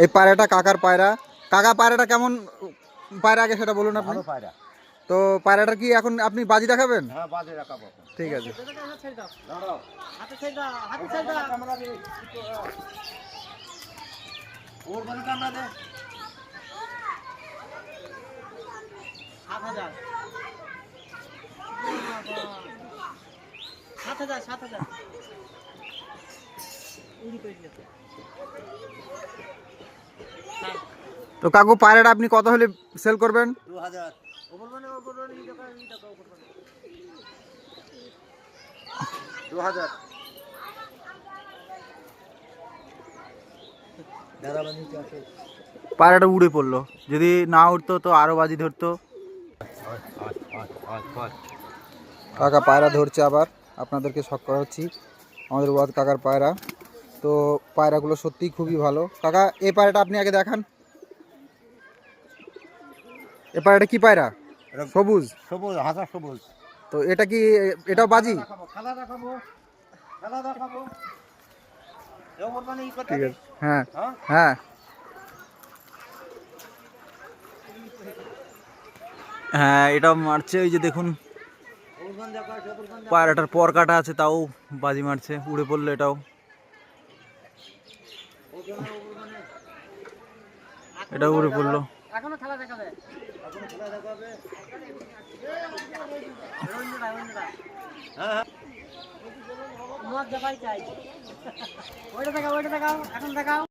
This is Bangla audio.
এই পায়রাটা কাকার পায়রা। কাকা পায়রাটা কেমন পায়রা আগে সেটা বলুন আপনি। পায়রা। তো পায়রাটা কি এখন আপনি বাজি দেখাবেন? হ্যাঁ, বাজে রাখাবো। ঠিক আছে। দাঁড়াও। ক্যামেরা দে। ওর মানে ক্যামেরা দে। 7,000 7,000 তো কাকু পায়রাটা আপনি কত হলে সেল করবেন? 2000। 2000। পায়রাটা উড়ে পড়লো, যদি না উঠতো তো আরো বাজি ধরতো। কাকা পায়রা ধরছে, আবার আপনাদেরকে শখ করাচ্ছি আমাদের ওয়াদ কাকার পায়রা। তো পায়রাগুলো সত্যিই খুবই ভালো। কাকা এই পায়রাটা আপনি আগে দেখান। এ পায়রাটা কি পায়রা? সবুজ। সবুজ, হাসা সবুজ। তো এটা কি, এটাও বাজি? খেলা দেখাবো। ঠিক আছে। হ্যাঁ হ্যাঁ হ্যাঁ, এটাও মারছে। ওই যে দেখুন পায়রাটার পর কাটা আছে, তাও বাজি মারছে, উড়ে পড়লো এটাও। এটাও উড়ে পড়লো। এখনো খেলা দেখাবে। হ্যাঁ, মদ দেখাই চাই। ওইটা দেখাও এখন দেখাও।